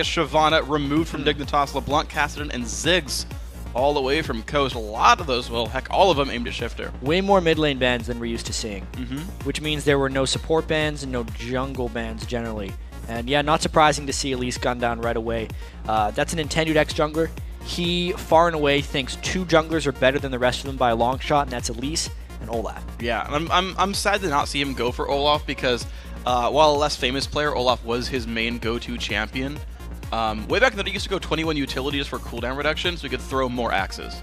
Shyvana removed from Dignitas, LeBlanc, Cassidy, and Ziggs all the way from Coast. A lot of those, well, heck, all of them aimed at Shifter. Way more mid lane bans than we're used to seeing, which means there were no support bans and no jungle bans generally. And yeah, not surprising to see Elise gun down right away. That's an intended X jungler. He far and away thinks two junglers are better than the rest of them by a long shot, and that's Elise and Olaf. Yeah, I'm sad to not see him go for Olaf because while a less famous player, Olaf was his main go-to champion. Way back then, he used to go 21 utility just for cooldown reduction, so he could throw more axes.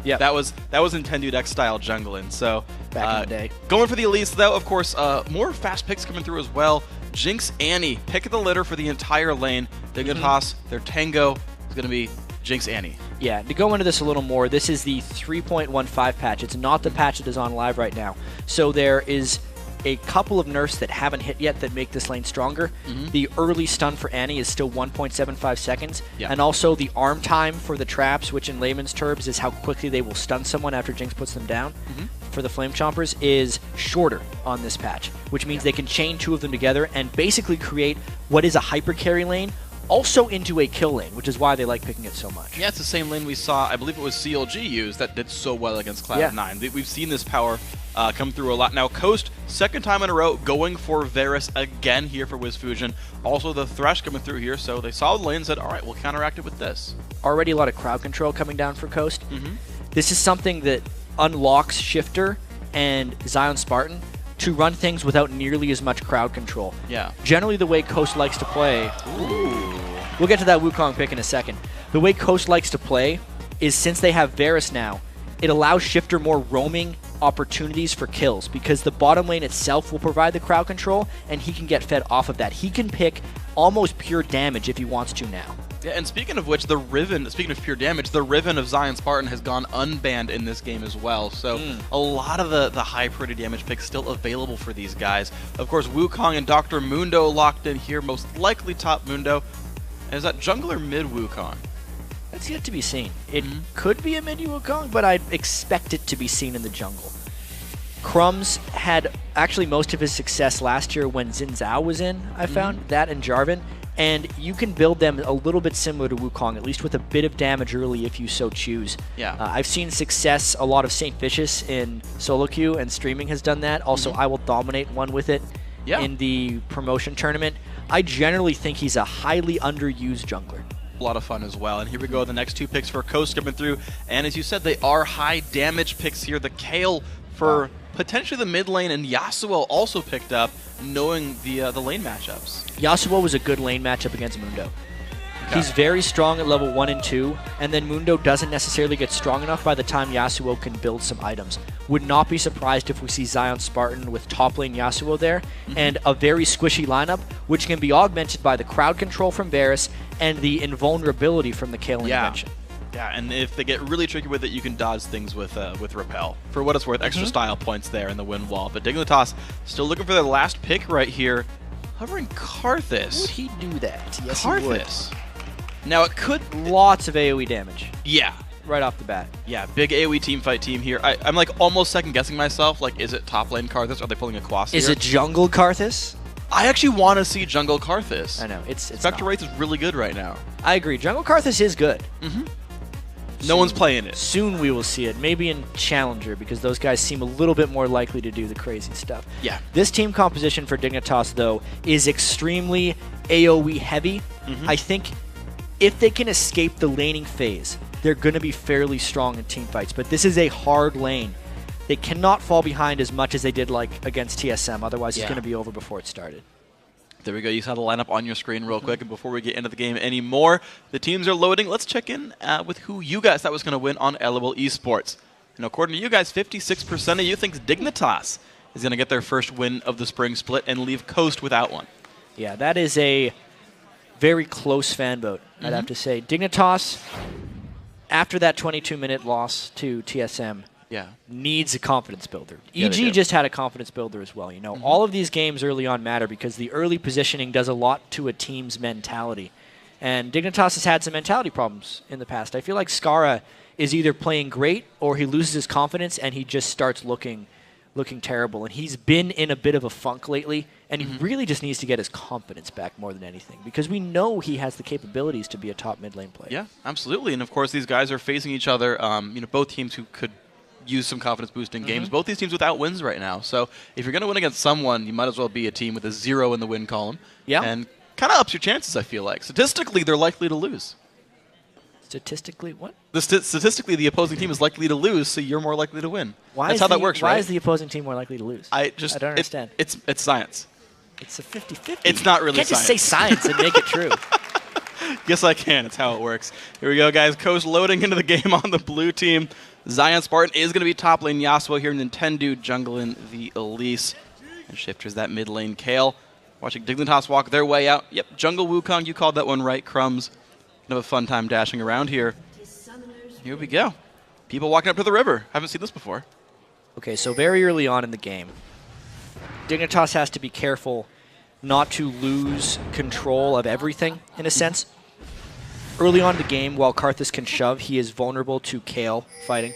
Yeah, that was intended X style jungling. So back in the day, going for the Elise though, of course, more fast picks coming through as well. Jinx, Annie, pick of the litter for the entire lane. Dignitas, their tango is going to be Jinx, Annie. Yeah, to go into this a little more, this is the 3.15 patch. It's not the patch that is on live right now. So there is a couple of nerfs that haven't hit yet that make this lane stronger. The early stun for Annie is still 1.75 seconds. And also the arm time for the traps, which in layman's terms is how quickly they will stun someone after Jinx puts them down, for the Flame Chompers, is shorter on this patch, which means they can chain two of them together and basically create what is a hyper carry lane also into a kill lane, which is why they like picking it so much. Yeah, it's the same lane we saw, I believe it was CLG used, that did so well against Cloud9. We've seen this power come through a lot. Now, Coast, second time in a row, going for Varus again here for WizFusion. Also, the Thresh coming through here, so they saw the lane and said, all right, we'll counteract it with this. Already a lot of crowd control coming down for Coast. This is something that unlocks Shifter and Zion Spartan to run things without nearly as much crowd control. Yeah. Generally, the way Coast likes to play... We'll get to that Wukong pick in a second. The way Coast likes to play is, since they have Varus now, it allows Shifter more roaming opportunities for kills, because the bottom lane itself will provide the crowd control, and he can get fed off of that. He can pick almost pure damage if he wants to now. Yeah, and speaking of which, the Riven, speaking of pure damage, the Riven of Zion Spartan has gone unbanned in this game as well. So a lot of the high priority damage picks still available for these guys. Of course, Wukong and Dr. Mundo locked in here, most likely top Mundo. Is that jungle or mid Wukong? That's yet to be seen. It could be a mid Wukong, but I'd expect it to be seen in the jungle. Crumbs had actually most of his success last year when Xin Zhao was in, I found, that and Jarvan. And you can build them a little bit similar to Wukong, at least with a bit of damage early if you so choose. Yeah. I've seen success, a lot of St. Vicious in solo queue, and streaming has done that. Also, I Will Dominate one with it in the promotion tournament. I generally think he's a highly underused jungler. A lot of fun as well. And here we go, the next two picks for Coast coming through. And as you said, they are high damage picks here. The Kale for potentially the mid lane, and Yasuo also picked up, knowing the lane matchups. Yasuo was a good lane matchup against Mundo. He's very strong at level 1 and 2, and then Mundo doesn't necessarily get strong enough by the time Yasuo can build some items. Would not be surprised if we see Zion Spartan with top lane Yasuo there, and a very squishy lineup, which can be augmented by the crowd control from Varus and the invulnerability from the Kale intervention. Yeah, and if they get really tricky with it, you can dodge things with Repel. For what it's worth, extra style points there in the win wall. But Dignitas still looking for their last pick right here. Hovering Karthus. Would he do that? Yes, Karthus. He would. Now, it could... Lots of AoE damage. Yeah. Right off the bat. Yeah, big AoE teamfight team here. I'm like almost second-guessing myself. Like, is it top lane Karthus? Are they pulling a Quas Is it jungle Karthus? I actually want to see jungle Karthus. I know. It's Vector rates is really good right now. I agree. Jungle Karthus is good. No one's playing it. Soon we will see it. Maybe in Challenger, because those guys seem a little bit more likely to do the crazy stuff. Yeah. This team composition for Dignitas, though, is extremely AoE heavy. I think if they can escape the laning phase, they're going to be fairly strong in team fights. But this is a hard lane. They cannot fall behind as much as they did like against TSM. Otherwise, it's going to be over before it started. There we go. You saw the lineup on your screen real quick. And before we get into the game anymore, the teams are loading. Let's check in with who you guys thought was going to win on LOL Esports. And according to you guys, 56% of you think Dignitas is going to get their first win of the spring split and leave Coast without one. Yeah, that is a very close fan vote, I'd have to say. Dignitas, after that 22-minute loss to TSM, needs a confidence builder. EG just had a confidence builder as well. You know, all of these games early on matter because the early positioning does a lot to a team's mentality. And Dignitas has had some mentality problems in the past. I feel like Skara is either playing great or he loses his confidence and he just starts looking looking terrible. And he's been in a bit of a funk lately, and he really just needs to get his confidence back more than anything, because we know he has the capabilities to be a top mid lane player. Yeah, absolutely. And of course, these guys are facing each other. Both teams who could use some confidence boosting games. Both these teams without wins right now. So if you're going to win against someone, you might as well be a team with a 0 in the win column. Yeah. And kind of ups your chances, I feel like. Statistically, they're likely to lose. Statistically, what? Statistically, the opposing team is likely to lose, so you're more likely to win. That's how that works, right? Why is the opposing team more likely to lose? I don't understand. It's science. It's a 50-50. It's not really science. You can't science. just say science and make it true. Yes, I can. It's how it works. Here we go, guys. Coast loading into the game on the blue team. Zion Spartan is going to be top lane Yasuo here. Nintendo jungling the Elise. And Shifters that mid lane Kale. Watching Dignitas walk their way out. Yep, jungle Wukong. You called that one right, Crumbs. Gonna have a fun time dashing around here. Here we go. People walking up to the river. Haven't seen this before. Okay, so very early on in the game, Dignitas has to be careful not to lose control of everything, in a sense. Early on in the game, while Karthus can shove, he is vulnerable to Kale fighting.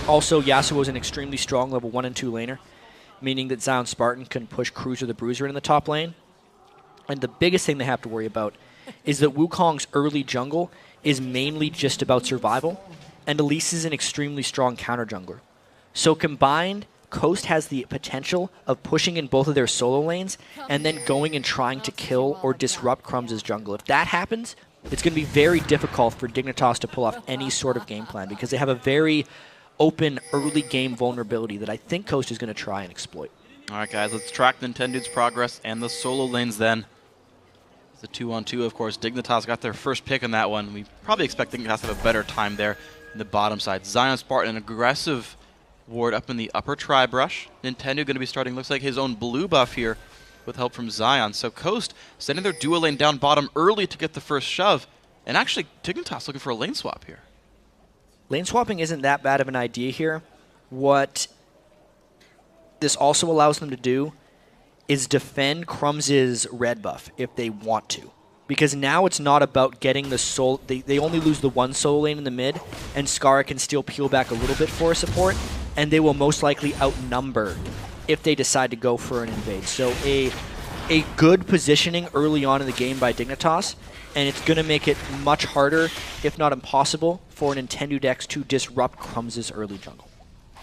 Also, Yasuo is an extremely strong level 1 and 2 laner, meaning that Zion Spartan can push Cruiser the Bruiser in the top lane. And the biggest thing they have to worry about is that Wukong's early jungle is mainly just about survival, and Elise is an extremely strong counter jungler. So combined, Coast has the potential of pushing in both of their solo lanes and then going and trying to kill or disrupt Crumbs' jungle. If that happens, it's going to be very difficult for Dignitas to pull off any sort of game plan, because they have a very open early game vulnerability that I think Coast is going to try and exploit. All right, guys, let's track Nintendo's progress and the solo lanes then. The 2-on-2, of course. Dignitas got their first pick on that one. We probably expect Dignitas to have a better time there in the bottom side. Zion Spartan, an aggressive ward up in the upper tri-brush. Nintendo going to be starting, looks like, his own blue buff here with help from Zion. So Coast sending their duo lane down bottom early to get the first shove. And actually, Dignitas looking for a lane swap here. Lane swapping isn't that bad of an idea here. What this also allows them to do is defend Crumbs' red buff if they want to. Because now it's not about getting the soul. They only lose the one solo lane in the mid, and Skara can still peel back a little bit for a support, and they will most likely outnumber if they decide to go for an invade. So a good positioning early on in the game by Dignitas, and it's going to make it much harder, if not impossible, for Nintendo decks to disrupt Crumbs' early jungle.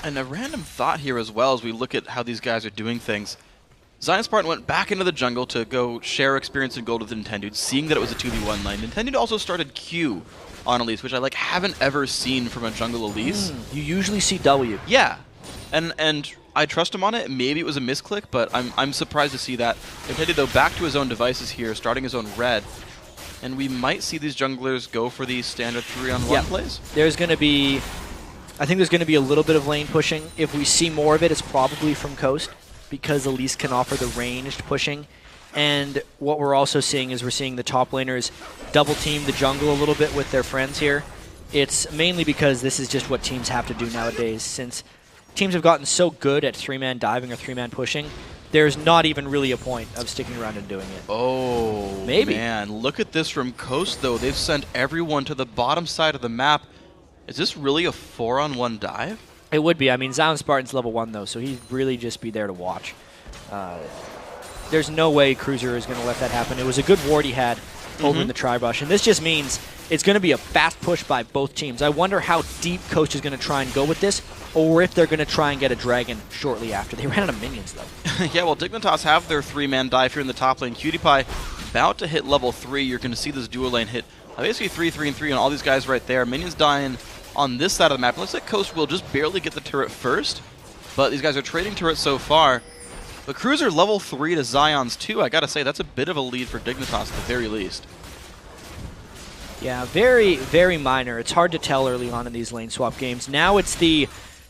And a random thought here as well as we look at how these guys are doing things. Zion Spartan went back into the jungle to go share experience and gold with Nintendo, seeing that it was a 2v1 lane. Nintendo also started Q on Elise, which I haven't ever seen from a jungle Elise. You usually see W. Yeah, and I trust him on it. Maybe it was a misclick, but I'm surprised to see that. Nintendo, though, back to his own devices here, starting his own red. And we might see these junglers go for these standard 3-on-1 plays. There's going to be, I think there's going to be a little bit of lane pushing. If we see more of it, it's probably from Coast, because Elise can offer the ranged pushing. And what we're also seeing is we're seeing the top laners double team the jungle a little bit with their friends here. It's mainly because this is just what teams have to do nowadays. Since teams have gotten so good at 3-man diving or 3-man pushing, there's not even really a point of sticking around and doing it. Oh, maybe. Man, look at this from Coast, though. They've sent everyone to the bottom side of the map. Is this really a 4-on-1 dive? It would be. I mean, Zion Spartan's level 1, though, so he'd really just be there to watch. There's no way Cruiser is going to let that happen. It was a good ward he had over in the tri-brush, and this just means it's going to be a fast push by both teams. I wonder how deep Coast is going to try and go with this, or if they're going to try and get a dragon shortly after. They ran out of minions, though. Yeah, well, Dignitas have their 3-man dive here in the top lane. QtPie about to hit level 3. You're going to see this duo lane hit basically 3, 3, and 3 on all these guys right there. Minions dying on this side of the map. It looks like Coast will just barely get the turret first, but these guys are trading turrets so far. The Cruiser level 3 to Zion's 2. I gotta say, that's a bit of a lead for Dignitas at the very least. Yeah, very, very minor. It's hard to tell early on in these lane swap games. Now it's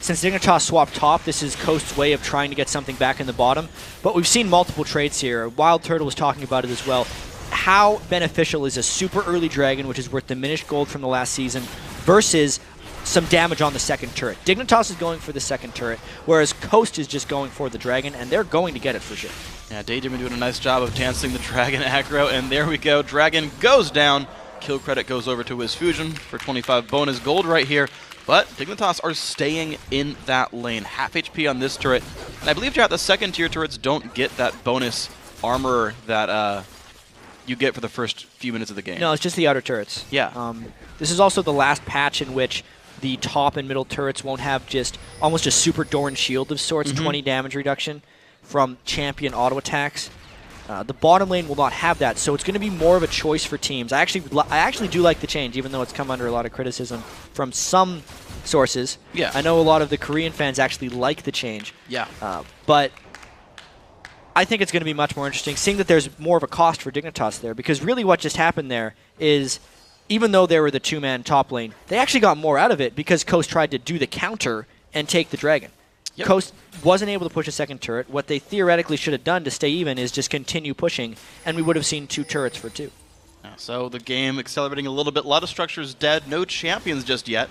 since Dignitas swapped top, this is Coast's way of trying to get something back in the bottom. But we've seen multiple trades here. Wild Turtle was talking about it as well. How beneficial is a super early dragon, which is worth diminished gold from the last season, versus some damage on the second turret? Dignitas is going for the second turret, whereas Coast is just going for the dragon, and they're going to get it for sure. Yeah, Daydream doing a nice job of dancing the dragon aggro, and there we go. Dragon goes down. Kill credit goes over to Wiz Fusion for 25 bonus gold right here. But Dignitas are staying in that lane. Half HP on this turret. And I believe, Jack, the second tier turrets don't get that bonus armor that you get for the first few minutes of the game. No, it's just the outer turrets. Yeah. This is also the last patch in which the top and middle turrets won't have just almost a super Doran shield of sorts, 20 damage reduction from champion auto attacks. The bottom lane will not have that, so it's going to be more of a choice for teams. I actually do like the change, even though it's come under a lot of criticism from some sources. Yeah. I know a lot of the Korean fans actually like the change. Yeah. But I think it's going to be much more interesting, seeing that there's more of a cost for Dignitas there, because really what just happened there is, even though they were the two-man top lane, they actually got more out of it because Coast tried to do the counter and take the dragon. Yep. Coast wasn't able to push a second turret. What they theoretically should have done to stay even is just continue pushing, and we would have seen 2 turrets for 2. So the game accelerating a little bit. A lot of structures dead. No champions just yet.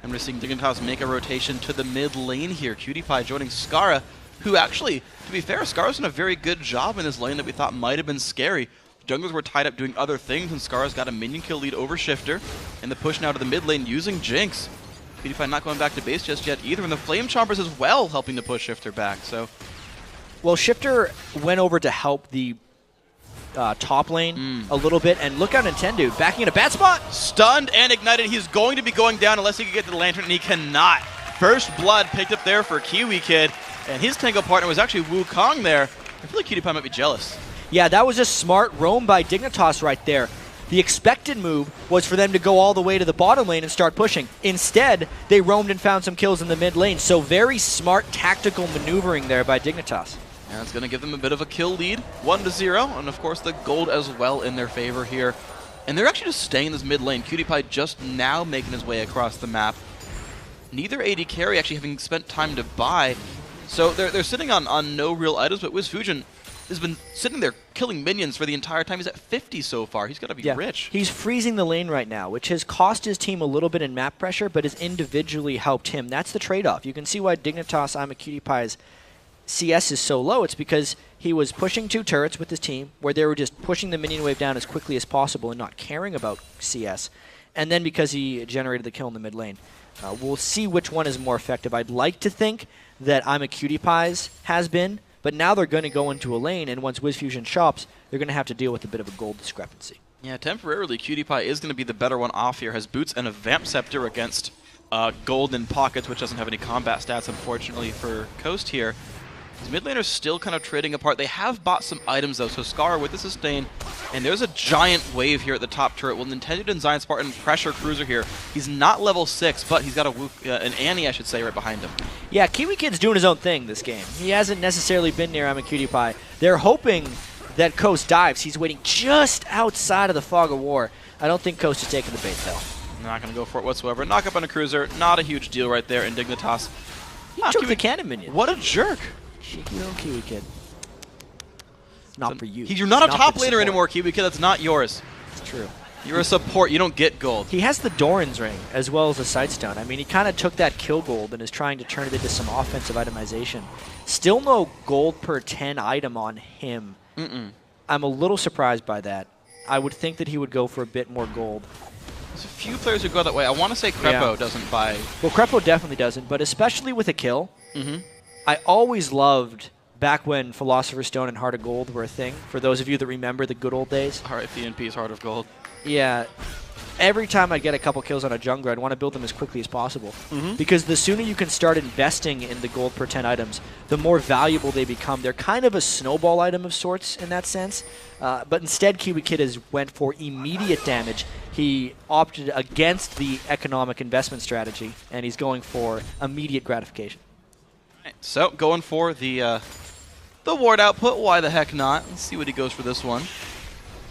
And we're seeing Dignitas make a rotation to the mid lane here. Cutie Pie joining Skara, who actually, to be fair, Skara's done a very good job in this lane that we thought might have been scary. Junglers were tied up doing other things, and Skara's got a minion kill lead over Shifter. And the push now to the mid lane using Jinx. PewDiePie not going back to base just yet either, and the Flame Chompers as well helping to push Shifter back. So, well, Shifter went over to help the top lane a little bit, and look out Nintendo, backing in a bad spot. Stunned and ignited. He's going to be going down unless he can get to the Lantern, and he cannot. First blood picked up there for Kiwi Kid, and his tango partner was actually Wukong there. I feel like PewDiePie might be jealous. Yeah, that was a smart roam by Dignitas right there. The expected move was for them to go all the way to the bottom lane and start pushing. Instead, they roamed and found some kills in the mid lane. So very smart tactical maneuvering there by Dignitas. And it's going to give them a bit of a kill lead, 1-0, and of course the gold as well in their favor here. And they're actually just staying in this mid lane. PewDiePie just now making his way across the map. Neither AD carry actually having spent time to buy. So they're sitting on no real items, but WizFusion has been sitting there killing minions for the entire time. He's at 50 so far. He's got to be rich. He's freezing the lane right now, which has cost his team a little bit in map pressure, but has individually helped him. That's the trade-off. You can see why Dignitas, I'm a Cutie Pie's CS is so low. It's because he was pushing 2 turrets with his team, where they were just pushing the minion wave down as quickly as possible and not caring about CS. And then because he generated the kill in the mid lane. We'll see which one is more effective. I'd like to think that I'm a Cutie Pie's has been, but now they're going to go into a lane, and once WizFusion shops, they're going to have to deal with a bit of a gold discrepancy. Yeah, temporarily, Cutie Pie is going to be the better one off here. Has boots and a Vamp Scepter against Golden Pockets, which doesn't have any combat stats, unfortunately, for Coast here. These mid laners still kind of trading apart. They have bought some items, though, so Scar with the sustain. And there's a giant wave here at the top turret. Well, Nintendo and Zion Spartan pressure Cruiser here. He's not level 6, but he's got an Annie, I should say, right behind him. Yeah, Kiwi Kid's doing his own thing this game. He hasn't necessarily been near I'm a Cutie Pie. They're hoping that Coast dives. He's waiting just outside of the Fog of War. I don't think Coast is taking the bait, though. Not going to go for it whatsoever. Knock up on a Cruiser, not a huge deal right there in Dignitas. He took the cannon minion. What a jerk. Cheeky little Kiwi Kid. Not for you. You're not a top laner anymore, Kiwi Kid. That's not yours. It's true. You're a support. You don't get gold. He has the Doran's ring as well as the Sightstone. I mean, he kind of took that kill gold and is trying to turn it into some offensive itemization. Still no gold per 10 item on him. I'm a little surprised by that. I would think that he would go for a bit more gold. There's a few players who go that way. I want to say Crepo doesn't buy. Well, Crepo definitely doesn't, but especially with a kill. I always loved back when Philosopher's Stone and Heart of Gold were a thing. For those of you that remember the good old days. RIP and Peace, Heart of Gold. Yeah. Every time I get a couple kills on a jungler, I'd want to build them as quickly as possible. Because the sooner you can start investing in the gold per 10 items, the more valuable they become. They're kind of a snowball item of sorts in that sense. But instead, Kiwi Kid has went for immediate damage. He opted against the economic investment strategy, and he's going for immediate gratification. So, going for the ward output, why the heck not? Let's see what he goes for this one.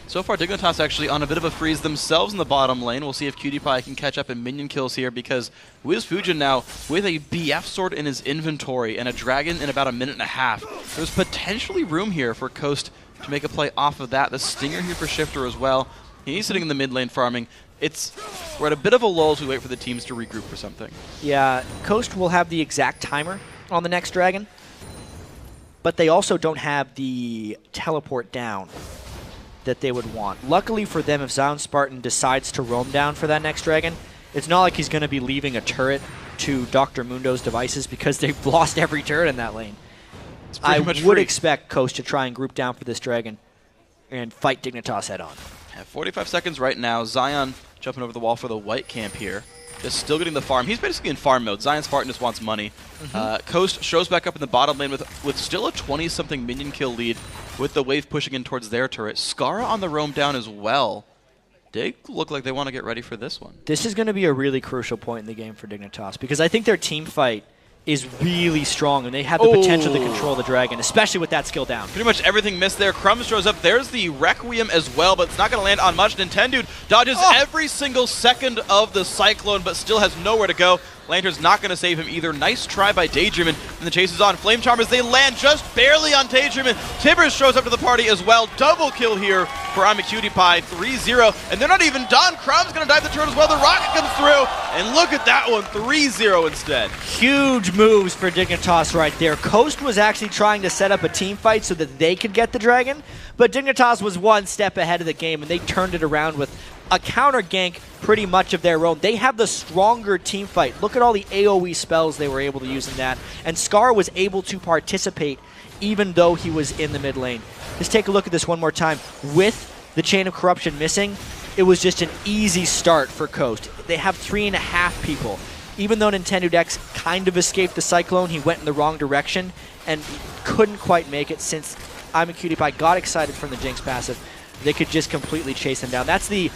So far, Dignitas actually on a bit of a freeze themselves in the bottom lane. We'll see if Cutie Pie can catch up in minion kills here, because WizFusion now, with a BF sword in his inventory and a dragon in about a minute and a half, there's potentially room here for Coast to make a play off of that. The Stinger here for Shifter as well. He's sitting in the mid lane farming. We're at a bit of a lull as we wait for the teams to regroup for something. Yeah, Coast will have the exact timer on the next dragon, but they also don't have the teleport down that they would want. Luckily for them, if Zion Spartan decides to roam down for that next dragon, It's not like he's going to be leaving a turret to Dr. Mundo's devices because they've lost every turret in that lane. I would expect Coast to try and group down for this Dragon and fight Dignitas head on. Yeah, 45 seconds right now. Zion jumping over the wall for the white camp here. Just still getting the farm. He's basically in farm mode. Zion Spartan just wants money. Coast shows back up in the bottom lane with still a 20-something minion kill lead with the wave pushing in towards their turret. Skara on the roam down as well. Dig look like they want to get ready for this one. This is going to be a really crucial point in the game for Dignitas because I think their team fight is really strong, and they have the potential to control the Dragon, especially with that skill down. Pretty much everything missed there. Crumbs shows up. There's the Requiem as well, but it's not going to land on much. Nintendude dodges every single second of the Cyclone, but still has nowhere to go. Lantern's not going to save him either. Nice try by Daydreamin', and the chase is on. Flame Charmers, they land just barely on Daydreamin'. Tibbers shows up to the party as well. Double kill here for I'm a Cutie Pie, 3-0, and they're not even done. Crumb's going to dive the turret as well. The rocket comes through, and look at that one, 3-0 instead. Huge moves for Dignitas right there. Coast was actually trying to set up a team fight so that they could get the Dragon, but Dignitas was one step ahead of the game, and they turned it around with a counter gank pretty much of their own. They have the stronger team fight. Look at all the AoE spells they were able to use in that. And Scar was able to participate even though he was in the mid lane. Just take a look at this one more time. With the Chain of Corruption missing, it was just an easy start for Coast. They have 3.5 people. Even though Nintendo X kind of escaped the Cyclone, he went in the wrong direction and couldn't quite make it since I'm a Cutie Pie got excited from the Jinx passive. They could just completely chase him down. That's the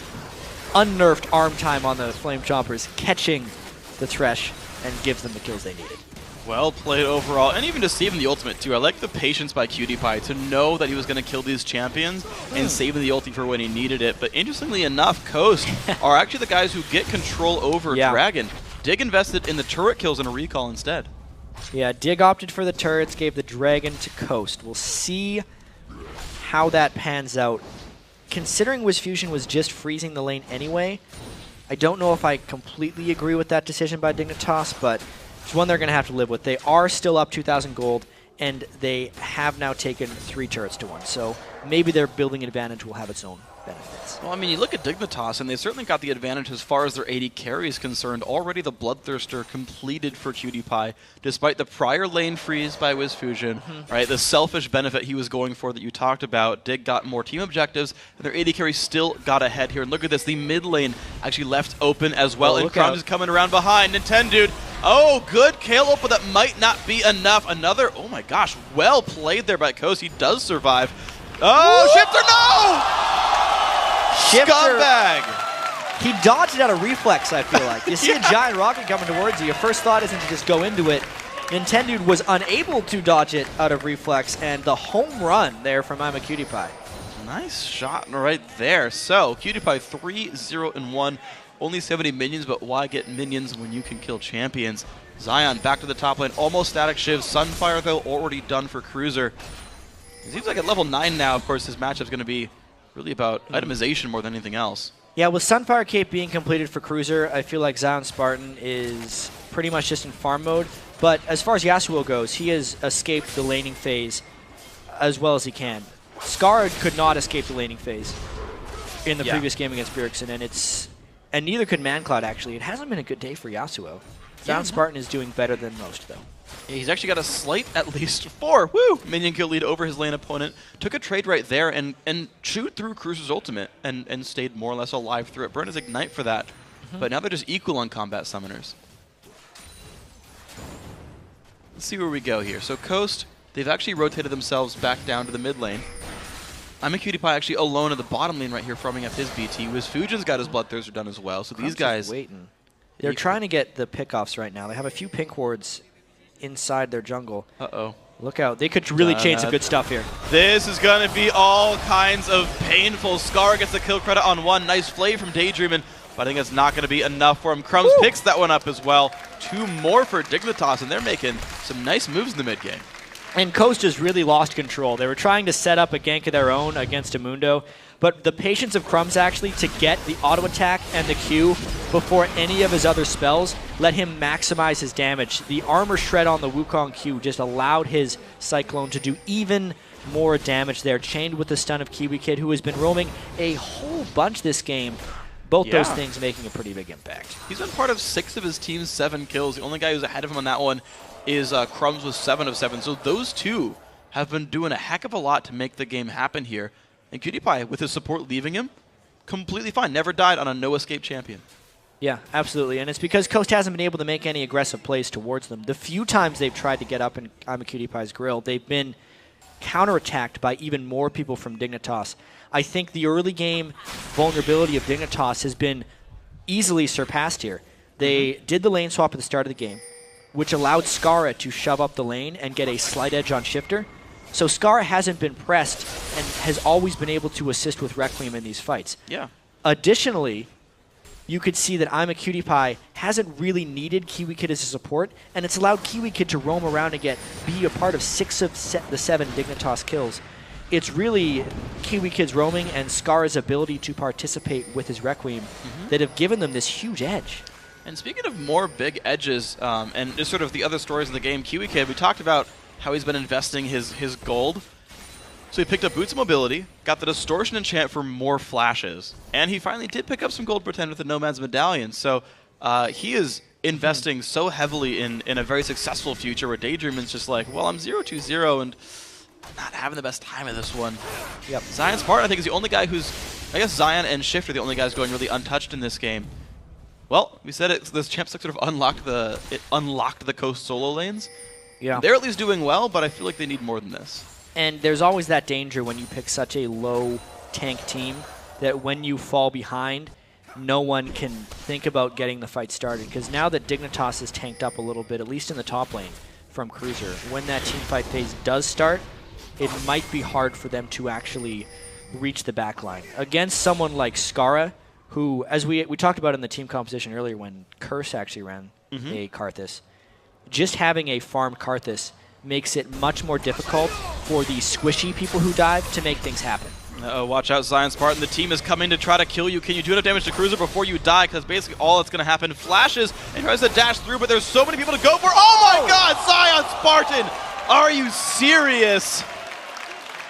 unnerfed arm time on the Flame Chompers, catching the Thresh and gives them the kills they needed. Well played overall, and even to save him the ultimate too. I like the patience by Cutie Pie to know that he was going to kill these champions and saving the ulti for when he needed it. But interestingly enough, Coast are actually the guys who get control over Dragon. Dig invested in the turret kills and a recall instead. Yeah, Dig opted for the turrets, gave the Dragon to Coast. We'll see how that pans out. Considering Wiz Fusion was just freezing the lane anyway, I don't know if I completely agree with that decision by Dignitas, but it's one they're going to have to live with. They are still up 2,000 gold, and they have now taken 3 turrets to 1, so maybe their building advantage will have its own benefits. Well, I mean, you look at Dignitas, and they certainly got the advantage as far as their AD carry is concerned. Already the Bloodthirster completed for Cutie Pie, despite the prior lane freeze by Wiz Fusion, right? The selfish benefit he was going for that you talked about. Dig got more team objectives, and their AD carry still got ahead here. And look at this, the mid lane actually left open as well, and Crumbs is coming around behind. Nintendude, good Kale, but that might not be enough. Another, oh my gosh, well played there by Coast. He does survive. Shifter, no! Shifter, scumbag! He dodged it out of reflex, I feel like. You see a giant rocket coming towards you. Your first thought isn't to just go into it. Nintendude was unable to dodge it out of reflex, and the home run there from I'm a Cutie Pie. Nice shot right there. So, Cutie Pie 3-0-1. Only 70 minions, but why get minions when you can kill champions? Zion back to the top lane, almost static Shiv. Sunfire, though, already done for Cruiser. It seems like at level 9 now, of course, his matchup's going to be really about itemization more than anything else. Yeah, with Sunfire Cape being completed for Cruiser, I feel like Zion Spartan is pretty much just in farm mode. But as far as Yasuo goes, he has escaped the laning phase as well as he can. Scar could not escape the laning phase in the previous game against Bjergsen, and neither could ManCloud, actually. It hasn't been a good day for Yasuo. Zion Spartan is doing better than most, though. Yeah, he's actually got a slight, at least 4 minion kill lead over his lane opponent. Took a trade right there and chewed through Cruiser's ultimate and stayed more or less alive through it. Burned his Ignite for that. But now they're just equal on combat summoners. Let's see where we go here. So Coast, they've actually rotated themselves back down to the mid lane. I'm a Cutie Pie actually alone in the bottom lane right here, farming up his BT. Wiz Fusion's got his Bloodthirster done as well. So these guys waiting. They're trying to get the pickoffs right now. They have a few pink wards inside their jungle. Look out. They could really change some good stuff here. This is going to be all kinds of painful. Scar gets the kill credit on one. Nice play from Daydreamin', but I think it's not going to be enough for him. Crumbs picks that one up as well. 2 more for Dignitas, and they're making some nice moves in the mid game. And Coast has really lost control. They were trying to set up a gank of their own against Amundo, but the patience of Crumbs actually to get the auto attack and the Q before any of his other spells let him maximize his damage. The armor shred on the Wukong Q just allowed his Cyclone to do even more damage there, chained with the stun of Kiwi Kid, who has been roaming a whole bunch this game. Both those things making a pretty big impact. He's been part of 6 of his team's 7 kills. The only guy who's ahead of him on that one is Crumbs with 7 of 7. So those two have been doing a heck of a lot to make the game happen here. And PewDiePie, with his support leaving him, completely fine. Never died on a no-escape champion. Yeah, absolutely. And it's because Coast hasn't been able to make any aggressive plays towards them. The few times they've tried to get up in I'm a PewDiePie's grill, they've been counterattacked by even more people from Dignitas. I think the early game vulnerability of Dignitas has been easily surpassed here. They did the lane swap at the start of the game, which allowed Skara to shove up the lane and get a slight edge on Shifter. So Skara hasn't been pressed and has always been able to assist with Requiem in these fights. Yeah. Additionally, you could see that I'm a PewDiePie hasn't really needed Kiwi Kid as a support, and it's allowed Kiwi Kid to roam around and be a part of 6 of the 7 Dignitas kills. It's really Kiwi Kid's roaming and Skara's ability to participate with his Requiem that have given them this huge edge. And speaking of more big edges, and just sort of the other stories in the game, Kiwi Kid, we talked about how he's been investing his gold. So he picked up Boots of Mobility, got the Distortion enchant for more flashes, and he finally did pick up some gold pretend with the Nomad's Medallion. So he is investing so heavily in a very successful future where Daydreamin's just like, well, I'm 0-2-0 and not having the best time of this one. Yep. Zion Spartan, I think, is the only guy who's, I guess Zion and Shift are the only guys going really untouched in this game. Well, we said this Champ 6 sort of unlocked the Coast solo lanes. Yeah. They're at least doing well, but I feel like they need more than this. And there's always that danger when you pick such a low tank team that when you fall behind, no one can think about getting the fight started. Because now that Dignitas is tanked up a little bit, at least in the top lane from Cruiser, when that team fight phase does start, it might be hard for them to actually reach the back line. Against someone like Skara, who, as we talked about in the team composition earlier when Curse actually ran a Karthus, just having a farmed Karthus makes it much more difficult for the squishy people who dive to make things happen. Watch out, Zion Spartan. The team is coming to try to kill you. Can you do enough damage to Cruiser before you die? Because basically all that's going to happen, flashes and tries to dash through, but there's so many people to go for. Oh my god, Zion Spartan! Are you serious?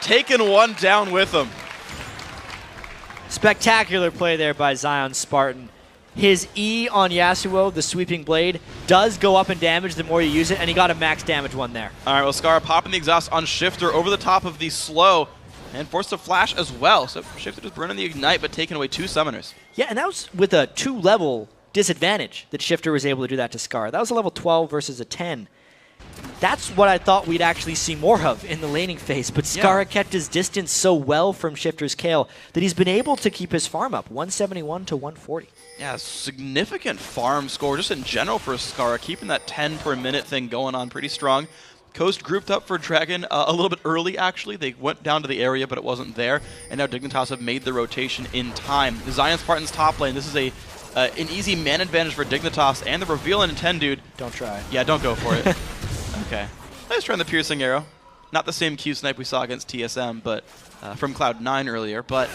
Taking one down with him. Spectacular play there by Zion Spartan. His E on Yasuo, the sweeping blade, does go up in damage the more you use it, and he got a max damage one there. All right, well, Skara popping the exhaust on Shifter over the top of the slow, and forced to flash as well. So Shifter just burning the ignite, but taking away 2 summoners. Yeah, and that was with a 2-level disadvantage that Shifter was able to do that to Skara. That was a level 12 versus a 10. That's what I thought we'd actually see more of in the laning phase, but Skara kept his distance so well from Shifter's Kale that he's been able to keep his farm up, 171 to 140. Yeah, significant farm score just in general for Skara, keeping that 10 per minute thing going on pretty strong. Coast grouped up for Dragon a little bit early, actually. They went down to the area, but it wasn't there, and now Dignitas have made the rotation in time. The Zion Spartan's top lane, this is an easy man advantage for Dignitas, and the reveal in 10, dude. Don't try. Yeah, don't go for it. Okay. Nice trying the piercing arrow. Not the same Q snipe we saw against TSM, but from Cloud9 earlier. But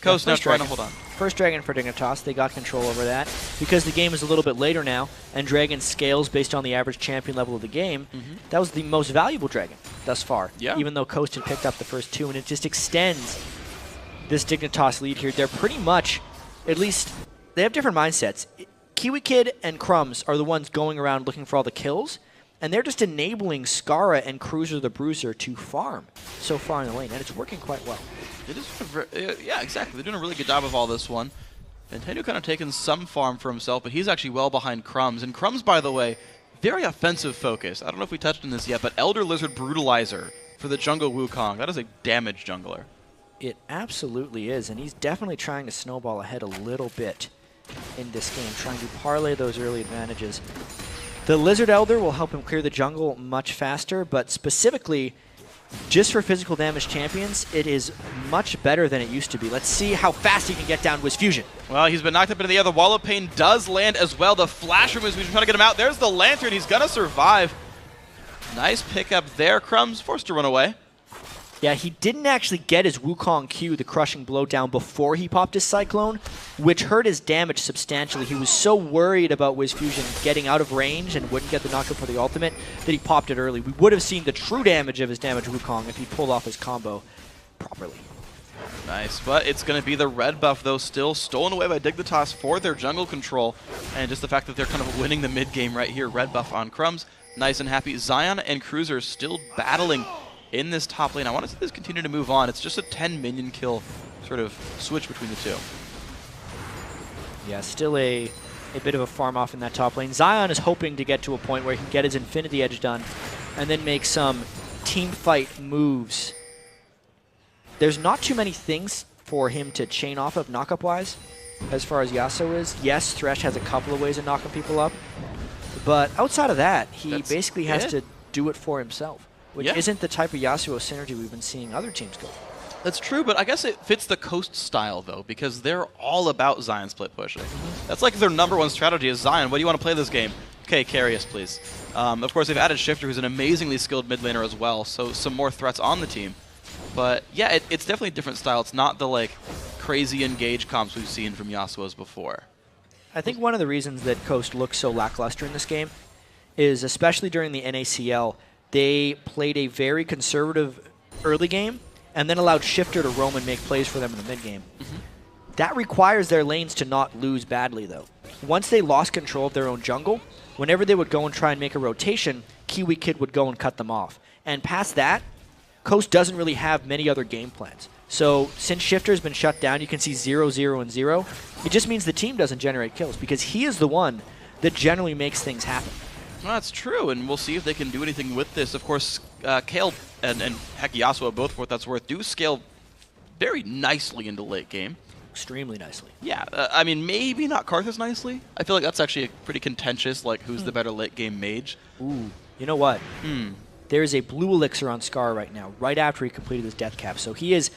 Coast now trying to hold on. First Dragon for Dignitas. They got control over that. Because the game is a little bit later now, and Dragon scales based on the average champion level of the game, that was the most valuable Dragon thus far. Yeah. Even though Coast had picked up the first 2, and it just extends this Dignitas lead here. They're pretty much, at least, they have different mindsets. Kiwi Kid and Crumbs are the ones going around looking for all the kills, and they're just enabling Skara and Cruiser the Bruiser to farm so far in the lane, and it's working quite well. It is, yeah, exactly. They're doing a really good job of all this one. Nintendo kind of taking some farm for himself, but he's actually well behind Crumbs. And Crumbs, by the way, very offensive focus. I don't know if we touched on this yet, but Elder Lizard Brutalizer for the jungle Wukong. That is a damage jungler. It absolutely is, and he's definitely trying to snowball ahead a little bit in this game, trying to parlay those early advantages. The Lizard Elder will help him clear the jungle much faster, but specifically, just for physical damage champions, it is much better than it used to be. Let's see how fast he can get down Wiz Fusion. Well, he's been knocked up into the air. The Wall of Pain does land as well. The flash from Wiz Fusion trying to get him out. There's the Lantern. He's going to survive. Nice pickup there. Crumbs forced to run away. Yeah, he didn't actually get his Wukong Q, the crushing blow down, before he popped his Cyclone, which hurt his damage substantially. He was so worried about Wiz Fusion getting out of range and wouldn't get the knockup for the ultimate that he popped it early. We would have seen the true damage of his damage Wukong if he pulled off his combo properly. Nice, but it's going to be the red buff, though, still stolen away by Dignitas for their jungle control. And just the fact that they're kind of winning the mid game right here, red buff on Crumbs. Nice and happy. Zion and Cruiser still battling in this top lane. I want to see this continue to move on. It's just a 10 minion kill sort of switch between the two. Yeah, still a bit of a farm off in that top lane. Zion is hoping to get to a point where he can get his Infinity Edge done and then make some team fight moves. There's not too many things for him to chain off of knockup-wise as far as Yasuo is. Yes, Thresh has a couple of ways of knocking people up, but outside of that, he basically has to do it for himself, which isn't the type of Yasuo synergy we've been seeing other teams go for. That's true, but I guess it fits the Coast style, though, because they're all about Zion split pushing. That's like their #1 strategy is Zion. What do you want to play this game? Okay, carry us, please. Of course, they've added Shifter, who's an amazingly skilled mid laner as well, so some more threats on the team. But yeah, it's definitely a different style. It's not the like crazy engage comps we've seen from Yasuo's before. I think one of the reasons that Coast looks so lackluster in this game is, especially during the NACL, they played a very conservative early game and then allowed Shifter to roam and make plays for them in the mid game. That requires their lanes to not lose badly, though. Once they lost control of their own jungle, whenever they would go and try and make a rotation, Kiwi Kid would go and cut them off. And past that, Coast doesn't really have many other game plans. So since Shifter's been shut down, you can see 0, 0, and 0. It just means the team doesn't generate kills because he is the one that generally makes things happen. Well, that's true, and we'll see if they can do anything with this. Of course, Kale and heck Yasuo, both for what that's worth, do scale very nicely into late game. Extremely nicely. Yeah, I mean, maybe not Karthus nicely. I feel like that's actually a pretty contentious, like, who's the better late game mage. Ooh, you know what? There's a blue elixir on Scar right now, right after he completed his death cap. So he is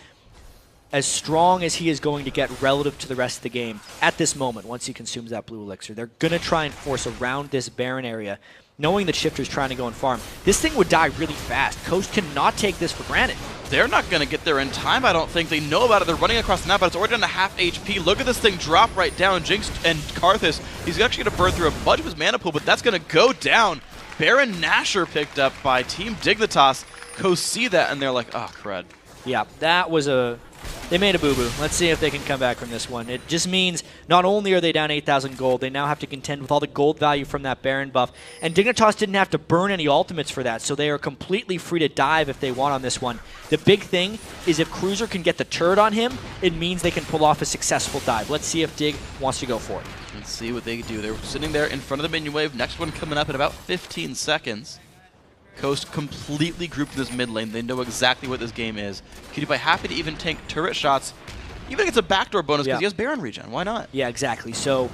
as strong as he is going to get relative to the rest of the game at this moment once he consumes that blue elixir. They're going to try and force around this Baron area, knowing that Shifter's trying to go and farm. This thing would die really fast. Coast cannot take this for granted. They're not going to get there in time, I don't think. They know about it. They're running across the map, but it's already down to half HP. Look at this thing drop right down. Jinx and Karthus, he's actually going to burn through a bunch of his mana pool, but that's going to go down. Baron Nashor picked up by Team Dignitas. Coast see that, and they're like, oh, crud. Yeah, that was a... They made a boo-boo. Let's see if they can come back from this one. It just means not only are they down 8,000 gold, they now have to contend with all the gold value from that Baron buff. And Dignitas didn't have to burn any ultimates for that, so they are completely free to dive if they want on this one. The big thing is if Cruiser can get the turret on him, it means they can pull off a successful dive. Let's see if Dig wants to go for it. Let's see what they do. They're sitting there in front of the minion wave. Next one coming up in about 15 seconds. Coast completely grouped in this mid lane. They know exactly what this game is. PewDiePie happy to even tank turret shots, even if it's a backdoor bonus because he has Baron regen. Why not? Yeah, exactly. So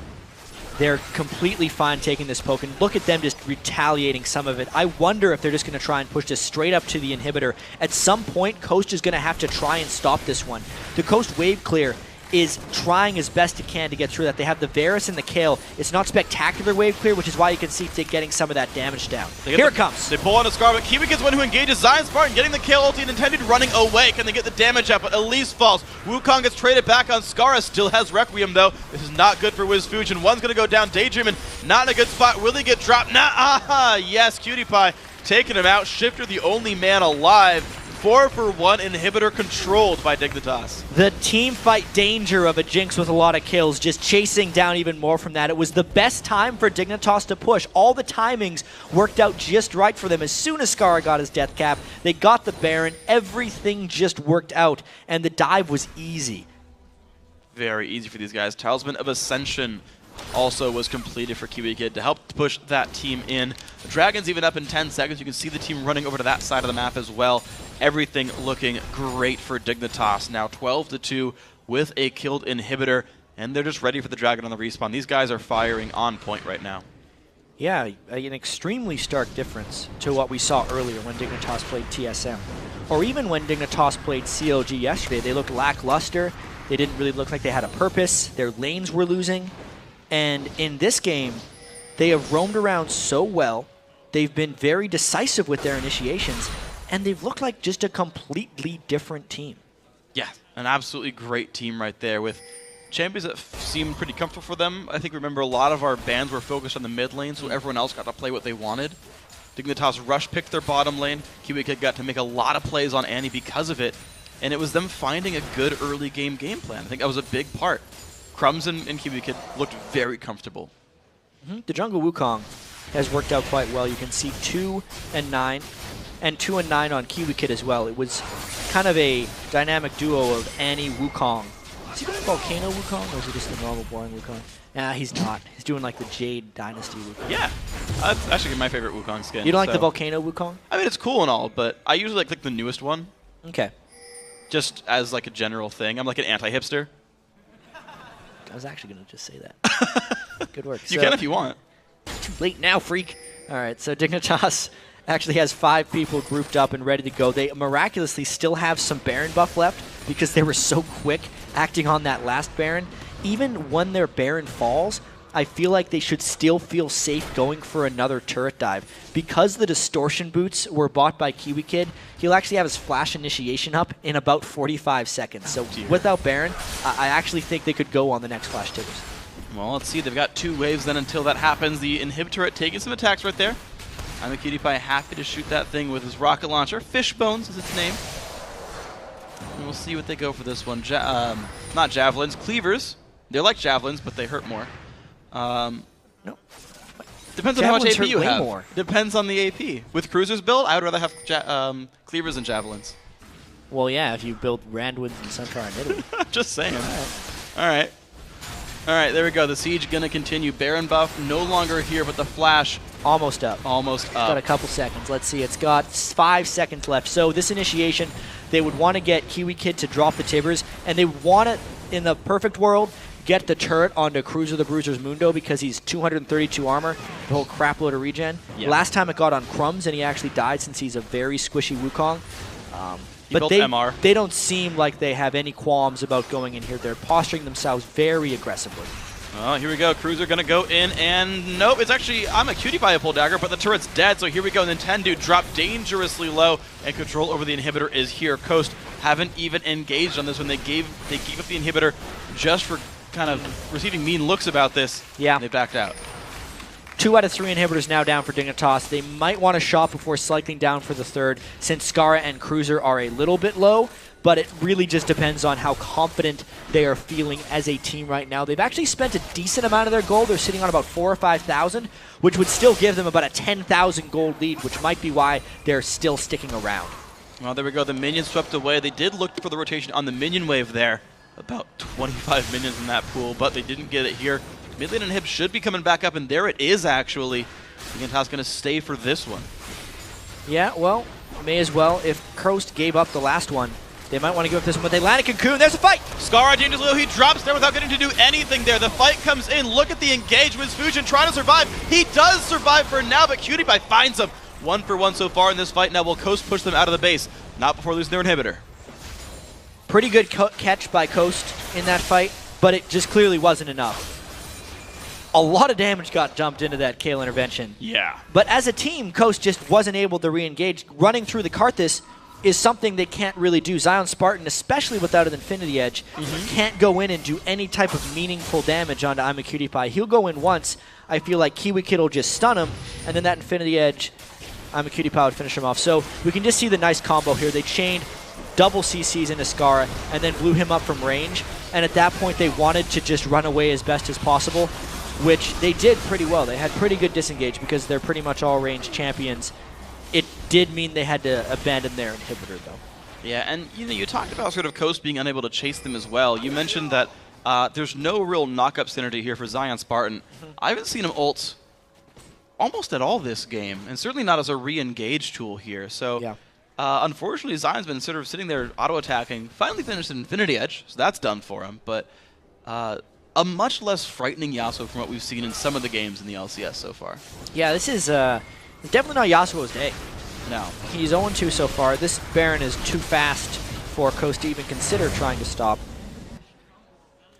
they're completely fine taking this poke, and look at them just retaliating some of it. I wonder if they're just going to try and push this straight up to the inhibitor. At some point, Coast is going to have to try and stop this one. The Coast wave clear is trying as best it can to get through that. They have the Varus and the Kale. It's not spectacular wave clear, which is why you can see Dig getting some of that damage down. Here it comes. They pull on a Scar, but Kiwi gets one who engages Zion Spartan, getting the Kale ulti and intended running away. Can they get the damage up? But Elise falls. Wukong gets traded back on Scara, still has Requiem though. This is not good for Wiz Fujin. One's going to go down. Daydreamin', not in a good spot. Will he get dropped? Nah, yes, PewDiePie taking him out. Shifter, the only man alive. 4-for-1 inhibitor controlled by Dignitas. The team fight danger of a Jinx with a lot of kills, just chasing down even more from that. It was the best time for Dignitas to push. All the timings worked out just right for them. As soon as Scar got his death cap, they got the Baron. Everything just worked out, and the dive was easy. Very easy for these guys. Talisman of Ascension also was completed for Kiwi Kid to help push that team in. The Dragon's even up in 10 seconds. You can see the team running over to that side of the map as well. Everything looking great for Dignitas. Now 12-2 with a killed inhibitor, and they're just ready for the Dragon on the respawn. These guys are firing on point right now. Yeah, an extremely stark difference to what we saw earlier when Dignitas played TSM. Or even when Dignitas played CLG yesterday. They looked lackluster. They didn't really look like they had a purpose. Their lanes were losing. And in this game, they have roamed around so well. They've been very decisive with their initiations, and they've looked like just a completely different team. Yeah, an absolutely great team right there with champions that seemed pretty comfortable for them. I think, remember, a lot of our bans were focused on the mid lane, so everyone else got to play what they wanted. Dignitas rush picked their bottom lane. Kiwi Kid got to make a lot of plays on Annie because of it. and it was them finding a good early game plan. I think that was a big part. Crumbs and Kiwi Kid looked very comfortable. The jungle Wukong has worked out quite well. You can see 2 and 9, and 2 and 9 on Kiwi Kid as well. It was kind of a dynamic duo of Annie Wukong. Is he doing Volcano Wukong, or is he just the normal boring Wukong? Nah, he's not. He's doing like the Jade Dynasty Wukong. Yeah, that's actually my favorite Wukong skin. You don't like the Volcano Wukong? I mean, it's cool and all, but I usually like the newest one. Okay. Just as like a general thing. I'm like an anti-hipster. I was actually going to just say that. Good work. You can if you want. Too late now, freak. All right, so Dignitas actually has 5 people grouped up and ready to go. They miraculously still have some Baron buff left because they were so quick acting on that last Baron. Even when their Baron falls, I feel like they should still feel safe going for another turret dive. Because the distortion boots were bought by Kiwi Kid, he'll actually have his flash initiation up in about 45 seconds. So without Baron, I actually think they could go on the next flash tibbers. Well, let's see. They've got 2 waves then until that happens. The inhibitor taking some attacks right there. I'm a Cutie Pie happy to shoot that thing with his rocket launcher. Fishbones is its name. And we'll see what they go for this one. Not javelins, cleavers. They're like javelins, but they hurt more. No. Depends on how much AP you have. More. Depends on the AP. With Cruiser's build, I would rather have cleavers than javelins. Well, yeah, if you build Randwinds and Centaur in Italy. Just saying. All right. All right, there we go. The siege going to continue. Baron buff no longer here, but the flash almost up. Almost up. Got a couple seconds. Let's see. It's got 5 seconds left. So this initiation, they would want to get Kiwi Kid to drop the Tibbers, and they want it, in the perfect world, get the turret onto Cruiser the Bruiser's Mundo because he's 232 armor, the whole crap load of regen. Yep. Last time it got on Crumbs, and he actually died since he's a very squishy Wukong. But they don't seem like they have any qualms about going in here. They're posturing themselves very aggressively. Oh, here we go. Cruiser going to go in, and nope, it's actually, I'm a Cutie Pie pull dagger, but the turret's dead, so here we go. Nintendo dropped dangerously low, and control over the inhibitor is here. Coast haven't even engaged on this one. They gave up the inhibitor just for kind of receiving mean looks about this. Yeah. They backed out. 2 out of 3 inhibitors now down for Dignitas. They might want to shop before cycling down for the third, since Skara and Cruiser are a little bit low, but it really just depends on how confident they are feeling as a team right now. They've actually spent a decent amount of their gold. They're sitting on about 4,000 or 5,000, which would still give them about a 10,000 gold lead, which might be why they're still sticking around. Well, there we go. The minions swept away. They did look for the rotation on the minion wave there. About 25 minions in that pool, but they didn't get it here. Mid lane and Hib should be coming back up, and there it is, actually. Dignitas going to stay for this one. Yeah, well, may as well. If Coast gave up the last one, they might want to give up this one, but they land a Cocoon. There's a fight! Skara dangerously low. He drops there without getting to do anything there. The fight comes in. Look at the engagement. Fujin trying to survive. He does survive for now, but Cutie Pie finds him. 1 for 1 so far in this fight. Now will Coast push them out of the base? Not before losing their inhibitor. Pretty good catch by Coast in that fight, but it just clearly wasn't enough. A lot of damage got dumped into that Kayle intervention. Yeah. But as a team, Coast just wasn't able to re-engage. Running through the Karthus is something they can't really do. Zion Spartan, especially without an Infinity Edge, can't go in and do any type of meaningful damage onto I'm a Cutie Pie. He'll go in once. I feel like Kiwi Kid will just stun him, and then that Infinity Edge, I'm a Cutie Pie would finish him off. So we can just see the nice combo here. They chained double CCs into Skara and then blew him up from range. And at that point, they wanted to just run away as best as possible, which they did pretty well. They had pretty good disengage because they're pretty much all range champions. It did mean they had to abandon their inhibitor, though. Yeah, and you talked about sort of Coast being unable to chase them as well. You mentioned that there's no real knock-up synergy here for Zion Spartan. I haven't seen him ult almost at all this game, and certainly not as a re-engage tool here. So, yeah. Unfortunately, Zion's been sort of sitting there auto-attacking. Finally finished an Infinity Edge, so that's done for him. But a much less frightening Yasuo from what we've seen in some of the games in the LCS so far. Yeah, this is definitely not Yasuo's day. No. He's 0-2 so far. This Baron is too fast for Coast to even consider trying to stop.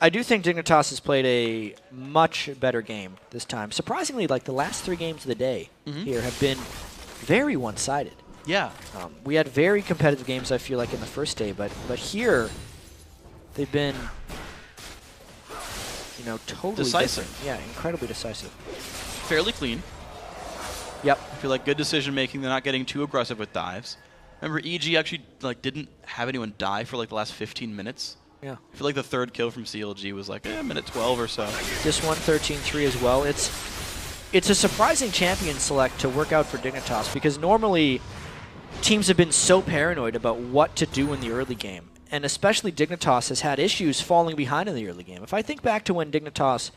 I do think Dignitas has played a much better game this time. Surprisingly, like the last 3 games of the day here have been very one-sided. Yeah. We had very competitive games, I feel like, in the first day, but here they've been, totally decisive. Different. Yeah, incredibly decisive. Fairly clean. Yep. I feel like good decision making. They're not getting too aggressive with dives. Remember, EG actually didn't have anyone die for the last 15 minutes. Yeah. I feel like the third kill from CLG was minute 12 or so. This one 13-3 as well. It's a surprising champion select to work out for Dignitas because normally teams have been so paranoid about what to do in the early game. And especially Dignitas has had issues falling behind in the early game. If I think back to when Dignitas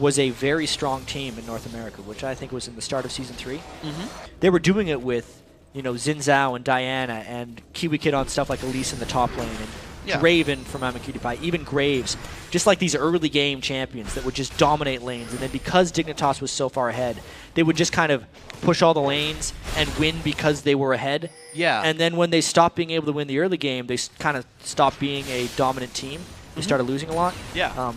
was a very strong team in North America, which I think was in the start of Season 3, they were doing it with Xin Zhao and Diana and Kiwi Kid on stuff like Elise in the top lane and Draven from AmaCutie, even Graves, just like these early game champions that would just dominate lanes. And then because Dignitas was so far ahead, they would just kind of push all the lanes and win because they were ahead. Yeah. And then when they stopped being able to win the early game, they kind of stopped being a dominant team. They started losing a lot. Yeah.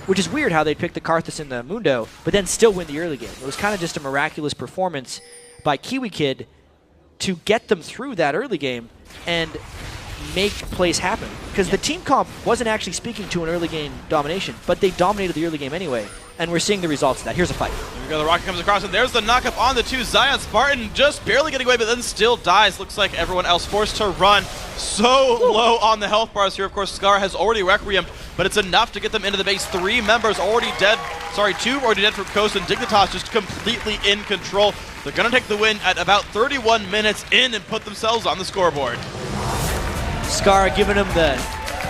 Which is weird how they picked the Karthus in the Mundo, but then still win the early game. It was kind of just a miraculous performance by Kiwi Kid to get them through that early game and make plays happen. Because the team comp wasn't actually speaking to an early game domination, but they dominated the early game anyway, and we're seeing the results of that. Here's a fight. Here we go, the rocket comes across, and there's the knockup on the 2. Zion Spartan just barely getting away, but then still dies. Looks like everyone else forced to run so low on the health bars here. Of course, Scar has already Requiem, but it's enough to get them into the base. 3 members already dead. Sorry, 2 already dead from Coast, and Dignitas just completely in control. They're going to take the win at about 31 minutes in and put themselves on the scoreboard. Scar giving him the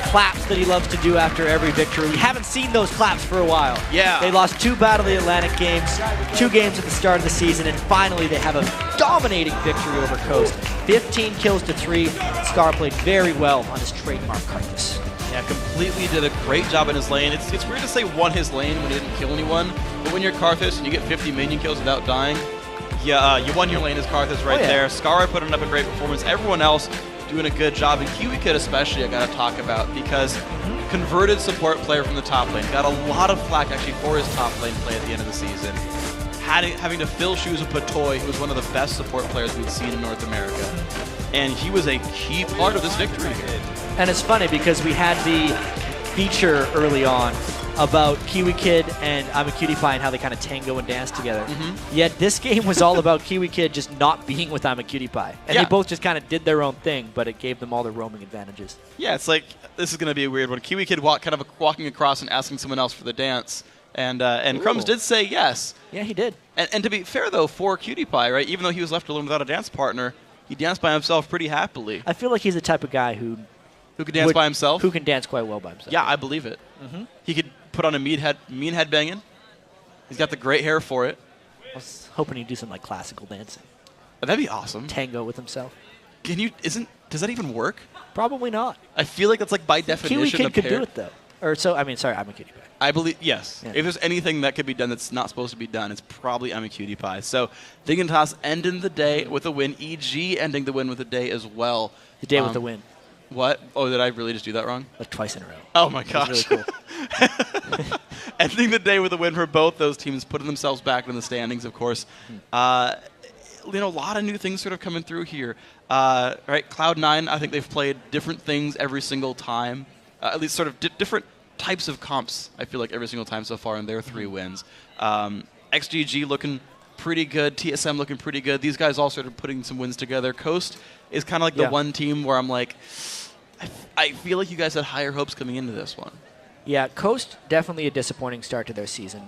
claps that he loves to do after every victory. We haven't seen those claps for a while. Yeah. They lost 2 Battle of the Atlantic games, 2 games at the start of the season, and finally they have a dominating victory over Coast. 15 kills to 3. Scar played very well on his trademark Karthus. Yeah, completely did a great job in his lane. It's weird to say won his lane when he didn't kill anyone, but when you're Karthus and you get 50 minion kills without dying, you won your lane as Karthus right there. Scar putting up a great performance. Everyone else doing a good job, and Kiwi Kid especially I gotta talk about because converted support player from the top lane. Got a lot of flack actually for his top lane play at the end of the season. Having to fill shoes with Patoy, who was one of the best support players we'd seen in North America. And he was a key part of this victory. And it's funny because we had the feature early on about Kiwi Kid and AmaCutie and how they kind of tango and dance together. Yet this game was all about Kiwi Kid just not being with AmaCutie. And they both just kind of did their own thing, but it gave them all their roaming advantages. Yeah, it's like, this is going to be a weird one. Kiwi Kid kind of walking across and asking someone else for the dance. And Crumbs did say yes. Yeah, he did. And to be fair, though, for Cutie Pie, right, even though he was left alone without a dance partner, he danced by himself pretty happily. I feel like he's the type of guy who can dance by himself? Who can dance quite well by himself. Yeah, I believe it. He could put on a mean head banging. He's got the great hair for it. I was hoping he'd do some like classical dancing. That'd be awesome. Tango with himself. Does that even work? Probably not. I feel like that's like by definition Kiwi Kid could do it though. AmaCutie. I believe, yes. Yeah. If there's anything that could be done that's not supposed to be done, it's probably AmaCutie Pie. So Dignitas ending the day with a win. EG ending the win with a day as well. The day with the win. What? Oh, did I really just do that wrong? Like twice in a row. Oh my gosh. Really cool. Ending the day with a win for both those teams, putting themselves back in the standings, of course. A lot of new things sort of coming through here. Right, Cloud9, I think they've played different things every single time. At least sort of different types of comps, I feel like, every single time so far in their 3 wins. XGG looking pretty good. TSM looking pretty good. These guys all started putting some wins together. Coast is kind of like the one team where I'm like, I feel like you guys had higher hopes coming into this one. Yeah, Coast, definitely a disappointing start to their season.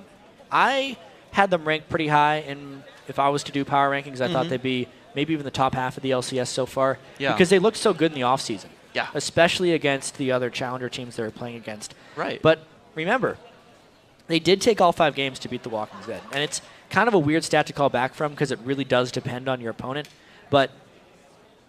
I had them ranked pretty high, and if I was to do power rankings, I thought they'd be maybe even the top half of the LCS so far. Yeah. Because they looked so good in the offseason. Yeah. Especially against the other challenger teams they were playing against. Right. But remember, they did take all 5 games to beat the Walking Dead. And it's kind of a weird stat to call back from because it really does depend on your opponent. But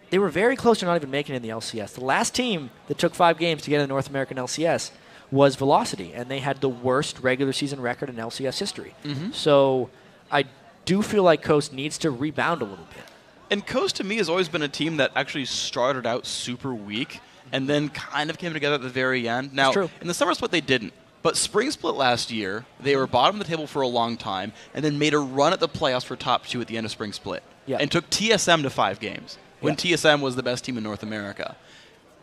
they were very close to not even making it in the LCS. The last team that took 5 games to get in the North American LCS was Velocity, and they had the worst regular season record in LCS history. So I do feel like Coast needs to rebound a little bit. And Coast, to me, has always been a team that actually started out super weak and then kind of came together at the very end. Now, in the summer split, they didn't. But spring split last year, they were bottom of the table for a long time and then made a run at the playoffs for top 2 at the end of spring split. And took TSM to 5 games when TSM was the best team in North America.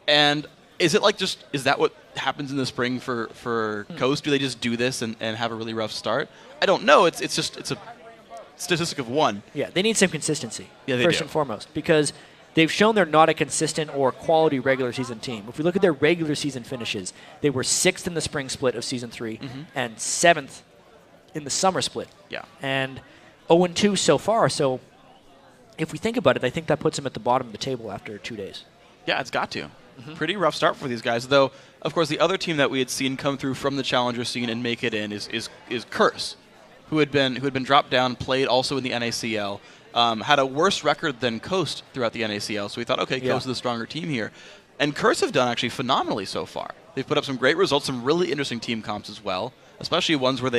And is that what happens in the spring for Coast? Do they just do this and have a really rough start? I don't know. It's a statistic of 1. Yeah, they need some consistency, first and foremost, because they've shown they're not a consistent or quality regular season team. If we look at their regular season finishes, they were 6th in the spring split of Season 3 and 7th in the summer split. Yeah. And 0-2 so far. So if we think about it, I think that puts them at the bottom of the table after 2 days. Yeah, it's got to. Pretty rough start for these guys, though. Of course, the other team that we had seen come through from the challenger scene and make it in is Curse, who had been dropped down, played also in the NACL, had a worse record than Coast throughout the NACL. So we thought, okay, Coast is the stronger team here, and Curse have done actually phenomenally so far. They've put up some great results, some really interesting team comps as well, especially ones where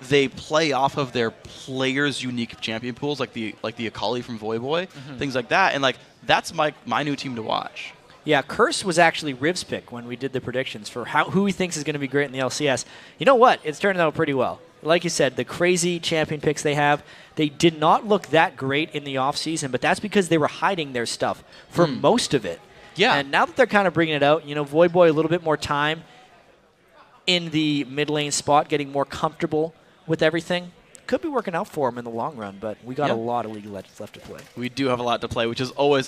they play off of their players' unique champion pools, like the Akali from Voyboy, things like that, and like that's my new team to watch. Yeah, Curse was actually Riv's pick when we did the predictions for who he thinks is going to be great in the LCS. You know what? It's turned out pretty well. Like you said, the crazy champion picks they have, they did not look that great in the offseason, but that's because they were hiding their stuff for most of it. Yeah. And now that they're kind of bringing it out, Voyboy a little bit more time in the mid lane spot, getting more comfortable with everything. Could be working out for him in the long run, but we got a lot of league left to play. We do have a lot to play, which is always